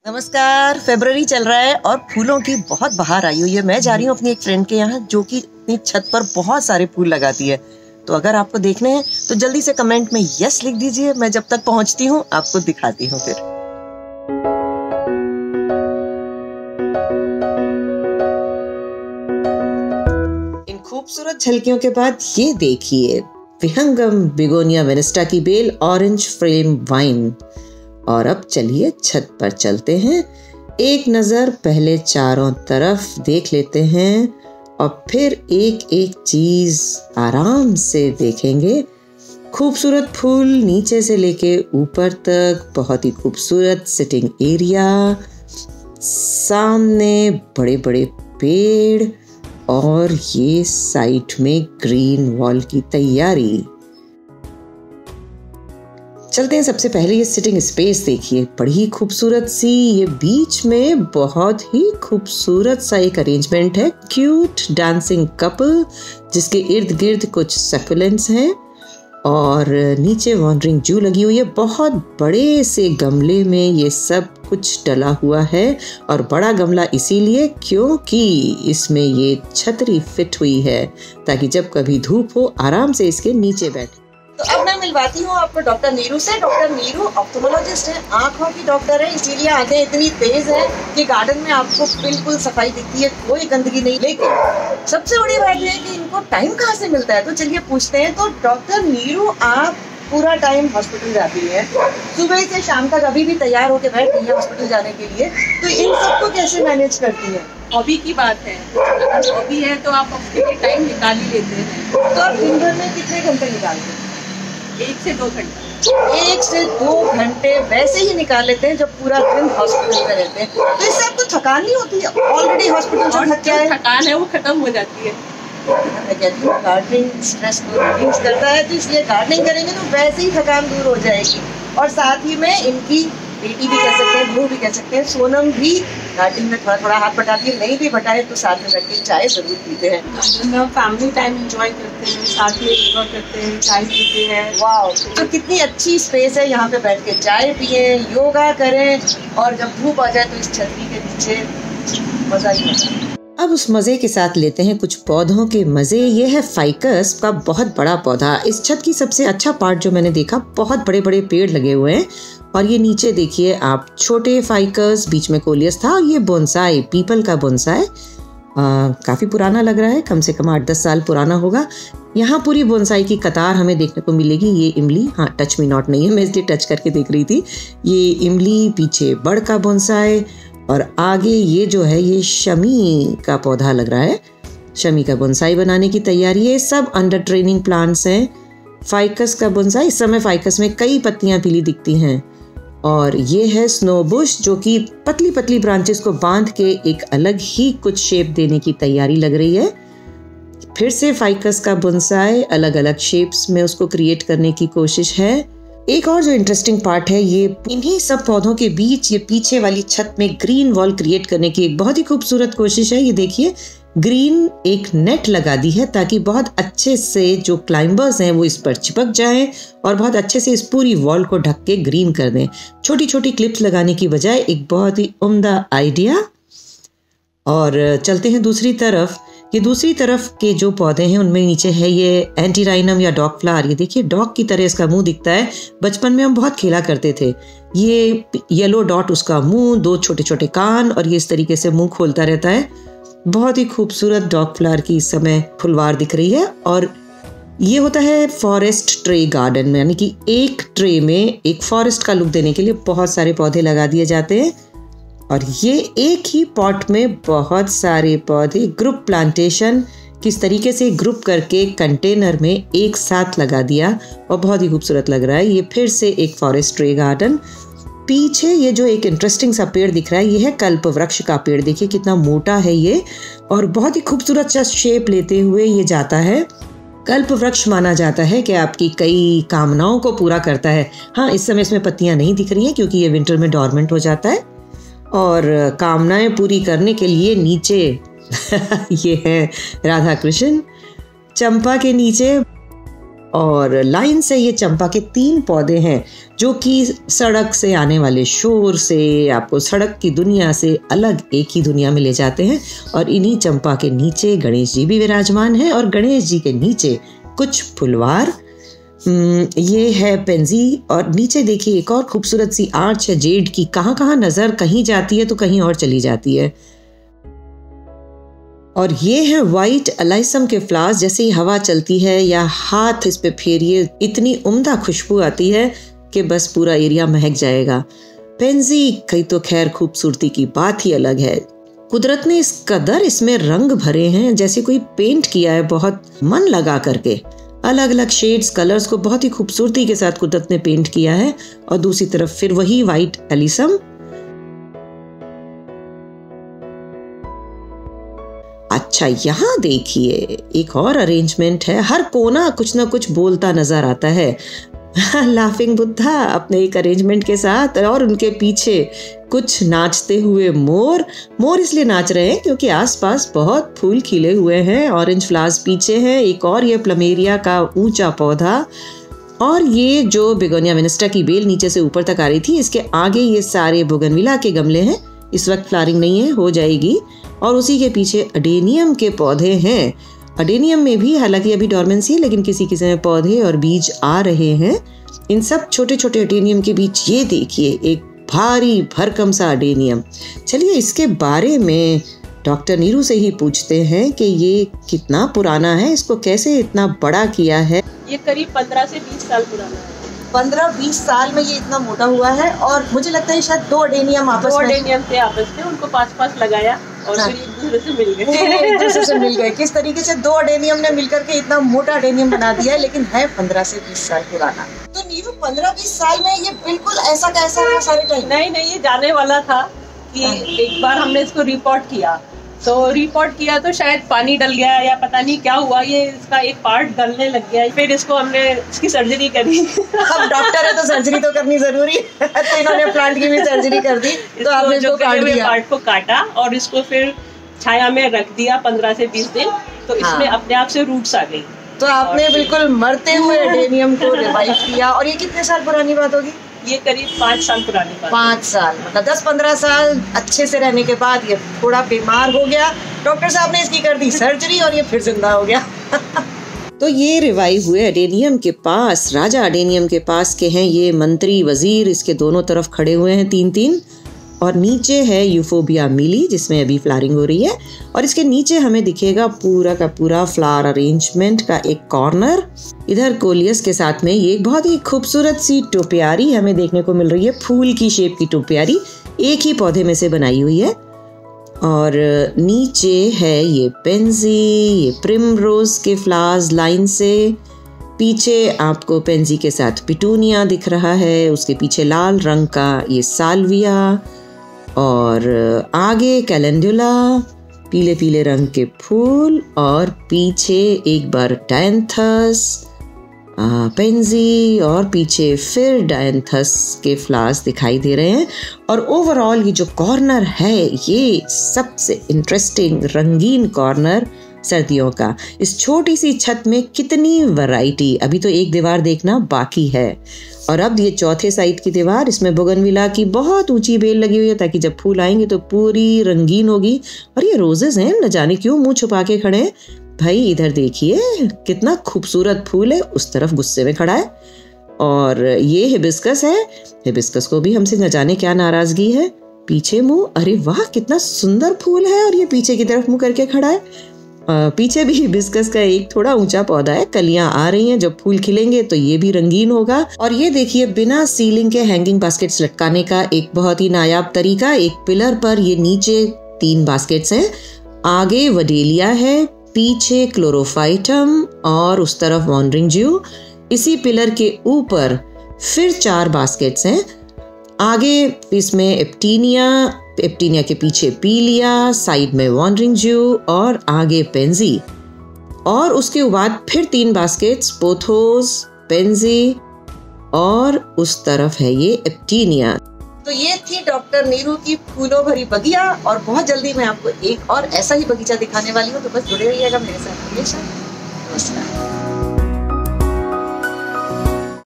नमस्कार। फरवरी चल रहा है और फूलों की बहुत बहार आई हुई है। मैं जा रही हूँ अपनी एक फ्रेंड के यहाँ जो कि अपनी छत पर बहुत सारे फूल लगाती है। तो अगर आपको देखने हैं तो जल्दी से कमेंट में यस लिख दीजिए। मैं जब तक पहुँचती हूँ आपको दिखाती हूँ। फिर इन खूबसूरत झलकियों के बाद ये देखिए विहंगम बिगोनिया वेनिस्टा की बेल, ऑरेंज फ्रेम वाइन। और अब चलिए छत पर चलते हैं। एक नज़र पहले चारों तरफ देख लेते हैं और फिर एक एक चीज़ आराम से देखेंगे। खूबसूरत फूल नीचे से लेके ऊपर तक, बहुत ही खूबसूरत सिटिंग एरिया, सामने बड़े बड़े पेड़ और ये साइड में ग्रीन वॉल की तैयारी। चलते हैं। सबसे पहले ये सिटिंग स्पेस देखिए, बड़ी खूबसूरत सी। ये बीच में बहुत ही खूबसूरत सा एक अरेंजमेंट है। क्यूट डांसिंग कपल जिसके इर्द गिर्द कुछ सक्युलेंट्स हैं और नीचे वॉन्डरिंग जू लगी हुई है। बहुत बड़े से गमले में ये सब कुछ डला हुआ है और बड़ा गमला इसीलिए क्योंकि इसमें ये छतरी फिट हुई है ताकि जब कभी धूप हो आराम से इसके नीचे बैठे। तो अब मैं मिलवाती हूँ आपको डॉक्टर नीरू से। डॉक्टर नीरू ऑप्थेल्मोलॉजिस्ट है, आँखों की डॉक्टर है, इसीलिए आँखें इतनी तेज है कि गार्डन में आपको बिल्कुल सफाई दिखती है, कोई गंदगी नहीं। लेकिन सबसे बड़ी बात यह है कि इनको टाइम कहाँ से मिलता है। तो चलिए पूछते हैं। तो डॉक्टर नीरू, आप पूरा टाइम हॉस्पिटल जाती है, सुबह से शाम तक अभी भी तैयार होकर बैठती है हॉस्पिटल जाने के लिए, तो इन सबको कैसे मैनेज करती है? हॉबी की बात है, अगर हॉबी है तो आप अपने लिए टाइम निकाल ही लेते हैं। तो आप दिन भर में कितने घंटे निकालते हैं? 1 से 2 घंटा। 1 से 2 घंटे वैसे ही निकाल लेते हैं जब पूरा दिन हॉस्पिटल में रहते हैं। तो इससे आपको थकान नहीं होती है? ऑलरेडी हॉस्पिटल जो थकान है वो खत्म हो जाती है। मैं कहती हूँ गार्डनिंग स्ट्रेस को रिड्यूस करता है, तो इसलिए गार्डनिंग करेंगे तो वैसे ही थकान दूर हो जाएगी। और साथ ही में इनकी बेटी भी कह सकते हैं, बहू भी कह सकते हैं, सोनम भी गार्डनिंग में थोड़ा थोड़ा हाथ बटाती है। नहीं भी बटाए तो साथ में बैठ के चाय जरूर पीते हैं। हम फैमिली टाइम एंजॉय करते हैं, साथ में योगा करते हैं, चाय पीते हैं। वाह, तो कितनी अच्छी स्पेस है। यहाँ पे बैठ के चाय पिए, योगा करें और जब धूप आ जाए तो इस छतरी के नीचे मजा ही मजा। अब उस मज़े के साथ लेते हैं कुछ पौधों के मज़े। ये है फाइकस का बहुत बड़ा पौधा। इस छत की सबसे अच्छा पार्ट जो मैंने देखा, बहुत बड़े बड़े पेड़ लगे हुए हैं और ये नीचे देखिए आप, छोटे फाइकस, बीच में कोलियस था और ये बोनसाई, पीपल का बोनसाई। काफ़ी पुराना लग रहा है, कम से कम 8-10 साल पुराना होगा। यहाँ पूरी बोनसाई की कतार हमें देखने को मिलेगी। ये इमली, हाँ टच मी नॉट नहीं है, मैं इसलिए टच करके देख रही थी। ये इमली, पीछे बड़ का बोनसाई और आगे ये जो है ये शमी का पौधा लग रहा है। शमी का बोनसाई बनाने की तैयारी है। सब अंडर ट्रेनिंग प्लांट्स हैं। फाइकस का बोनसाई, इस समय फाइकस में कई पत्तियां पीली दिखती हैं। और ये है स्नो बुश जो कि पतली पतली ब्रांचेस को बांध के एक अलग ही कुछ शेप देने की तैयारी लग रही है। फिर से फाइकस का बोनसाई अलग अलग शेप्स में उसको क्रिएट करने की कोशिश है। एक और जो इंटरेस्टिंग पार्ट है, ये इन्हीं सब पौधों के बीच ये पीछे वाली छत में ग्रीन वॉल क्रिएट करने की एक बहुत ही खूबसूरत कोशिश है। ये देखिए ग्रीन एक नेट लगा दी है ताकि बहुत अच्छे से जो क्लाइंबर्स हैं वो इस पर चिपक जाएं और बहुत अच्छे से इस पूरी वॉल को ढक के ग्रीन कर दें। छोटी छोटी क्लिप्स लगाने की बजाय एक बहुत ही उम्दा आइडिया। और चलते हैं दूसरी तरफ। ये दूसरी तरफ के जो पौधे हैं उनमें नीचे है ये एंटीराइनम या डॉग फ्लावर। ये देखिए डॉग की तरह इसका मुंह दिखता है। बचपन में हम बहुत खेला करते थे। ये येलो डॉट उसका मुंह, 2 छोटे छोटे कान और ये इस तरीके से मुंह खोलता रहता है। बहुत ही खूबसूरत डॉग फ्लावर की इस समय फुलवार दिख रही है। और ये होता है फॉरेस्ट ट्रे गार्डन में, यानी कि एक ट्रे में एक फॉरेस्ट का लुक देने के लिए बहुत सारे पौधे लगा दिए जाते हैं। और ये एक ही पॉट में बहुत सारे पौधे, ग्रुप प्लांटेशन, किस तरीके से ग्रुप करके कंटेनर में एक साथ लगा दिया और बहुत ही खूबसूरत लग रहा है। ये फिर से एक फॉरेस्ट ट्रे गार्डन। पीछे ये जो एक इंटरेस्टिंग सा पेड़ दिख रहा है, ये है कल्प वृक्ष का पेड़। देखिए कितना मोटा है ये और बहुत ही खूबसूरत सा शेप लेते हुए ये जाता है। कल्प वृक्ष माना जाता है कि आपकी कई कामनाओं को पूरा करता है। हाँ, इस समय इसमें पत्तियां नहीं दिख रही हैं क्योंकि ये विंटर में डॉर्मेंट हो जाता है। और कामनाएं पूरी करने के लिए नीचे ये है राधा कृष्ण चंपा के नीचे और लाइन से ये चंपा के 3 पौधे हैं जो कि सड़क से आने वाले शोर से, आपको सड़क की दुनिया से अलग एक ही दुनिया में ले जाते हैं। और इन्हीं चंपा के नीचे गणेश जी भी विराजमान हैं और गणेश जी के नीचे कुछ फुलवार, ये है पेंजी। और नीचे देखिए एक और खूबसूरत सी आर्च है जेड की, कहाँ नजर कहीं जाती है तो कहीं और चली जाती है। और ये है वाइट एलाइसम के फ्लावर्स, जैसे ही हवा चलती है या हाथ इस पे फेरिए इतनी उम्दा खुशबू आती है कि बस पूरा एरिया महक जाएगा। पेंजी कई तो खैर खूबसूरती की बात ही अलग है। कुदरत ने इस कदर इसमें रंग भरे हैं, जैसे कोई पेंट किया है बहुत मन लगा करके। अलग अलग शेड्स, कलर्स को बहुत ही खूबसूरती के साथ कुदरत ने पेंट किया है। और दूसरी तरफ फिर वही वाइट एलिसम। अच्छा, यहाँ देखिए एक और अरेंजमेंट है, हर कोना कुछ ना कुछ बोलता नजर आता है। लाफिंग बुद्धा अपने एक अरेंजमेंट के साथ, और उनके पीछे कुछ नाचते हुए मोर। मोर इसलिए नाच रहे हैं क्योंकि आसपास बहुत फूल खिले हुए हैं। ऑरेंज फ्लावर्स पीछे हैं, एक और ये प्लमेरिया का ऊंचा पौधा, और ये जो बेगोनिया मिनिस्टर की बेल नीचे से ऊपर तक आ रही थी, इसके आगे ये सारे बोगनविला के गमले हैं। इस वक्त फ्लावरिंग नहीं है, हो जाएगी। और उसी के पीछे अडेनियम के पौधे हैं। अडेनियम में भी हालांकि अभी डॉर्मेंसी है, लेकिन किसी किसी में पौधे और बीज आ रहे हैं। इन सब छोटे छोटे अडेनियम के बीच ये देखिए एक भारी भरकम सा अडेनियम। चलिए इसके बारे में डॉक्टर नीरू से ही पूछते हैं कि ये कितना पुराना है, इसको कैसे इतना बड़ा किया है। ये करीब 15 से 20 साल पुराना है। 15-20 साल में ये इतना मोटा हुआ है। और मुझे लगता है शायद 2 अडेनियम थे आपस में, उनको पास लगाया और फिर एक दूसरे से मिल गए। एक दूसरे से मिल गए। किस तरीके से 2 अडेनियम ने मिलकर के इतना मोटा अडेनियम बना दिया है, लेकिन है 15 से 20 साल पुराना। तो नीरू 15-20 साल में ये बिल्कुल ऐसा कैसा रहा सारे टाइम? नहीं, ये जाने वाला था कि एक बार हमने इसको रिपोर्ट किया तो शायद पानी डल गया या पता नहीं क्या हुआ, ये इसका एक पार्ट गलने लग गया। फिर इसको हमने इसकी सर्जरी करी। अब डॉक्टर है तो सर्जरी तो करनी जरूरी है, तो इन्होंने प्लांट की भी सर्जरी कर दी। तो आपने इसको काट दिया, पार्ट को काटा और इसको फिर छाया में रख दिया 15 से 20 दिन। तो इसमें अपने आप से रूट्स आ गई। तो आपने बिल्कुल मरते हुए अडेनियम को रिवाइव किया। और ये कितने साल पुरानी बात होगी? ये करीब 5 साल पुरानी बात। 5 साल मतलब 10-15 साल अच्छे से रहने के बाद ये थोड़ा बीमार हो गया, डॉक्टर साहब ने इसकी कर दी सर्जरी और ये फिर जिंदा हो गया। तो ये रिवाइव हुए अडेनियम के पास, राजा अडेनियम के पास के हैं ये मंत्री वजीर, इसके दोनों तरफ खड़े हुए हैं 3-3। और नीचे है यूफोबिया मिली जिसमें अभी फ्लावरिंग हो रही है। और इसके नीचे हमें दिखेगा पूरा का पूरा फ्लावर अरेंजमेंट का एक कॉर्नर। इधर कोलियस के साथ में ये एक बहुत ही खूबसूरत सी टोपियारी हमें देखने को मिल रही है, फूल की शेप की टोपियारी, एक ही पौधे में से बनाई हुई है। और नीचे है ये पेंजी, ये प्रिमरोज के फ्लावर्स लाइन से। पीछे आपको पेंजी के साथ पिटूनिया दिख रहा है, उसके पीछे लाल रंग का ये साल्विया, और आगे कैलेंडुला, पीले पीले रंग के फूल, और पीछे एक बार डायंथस, पेंजी, और पीछे फिर डायंथस के फ्लावर्स दिखाई दे रहे हैं। और ओवरऑल ये जो कॉर्नर है ये सबसे इंटरेस्टिंग रंगीन कॉर्नर सर्दियों का। इस छोटी सी छत में कितनी वैरायटी, अभी तो एक दीवार देखना बाकी है। और अब ये चौथे साइड की दीवार, इसमें बोगनविला की बहुत ऊंची बेल लगी हुई है ताकि जब फूल आएंगे तो पूरी रंगीन होगी। और ये रोजेस हैं, न जाने क्यों मुंह छुपा के खड़े हैं। भाई इधर देखिए कितना खूबसूरत फूल है, उस तरफ गुस्से में खड़ा है। और ये हिबिस्कस है, हिबिस्कस को भी हमसे न जाने क्या नाराजगी है। पीछे मुंह, अरे वाह कितना सुंदर फूल है, और ये पीछे की तरफ मुंह करके खड़ा है। पीछे भी हिबिस्कस का एक थोड़ा ऊंचा पौधा है, कलियां आ रही हैं, जब फूल खिलेंगे तो ये भी रंगीन होगा। और ये देखिए बिना सीलिंग के हैंगिंग बास्केट्स लटकाने का एक बहुत ही नायाब तरीका। एक पिलर पर ये नीचे 3 बास्केट्स हैं, आगे वडेलिया है, पीछे क्लोरोफाइटम और उस तरफ वॉन्डरिंग ज्यू। इसी पिलर के ऊपर फिर 4 बास्केट्स हैं, आगे इसमें एप्टीनिया के पीछे पीलिया, साइड में वॉन्डरिंग ज्यू और आगे पेंजी। और उसके बाद फिर 3 बास्केट्स, पोथोस, पेंजी, और उस तरफ है ये एप्टीनिया। तो ये थी डॉक्टर नीरू की फूलों भरी बगिया। और बहुत जल्दी मैं आपको एक और ऐसा ही बगीचा दिखाने वाली हूँ, तो बस जुड़े रहिएगा मेरे साथ हमेशा। नमस्कार।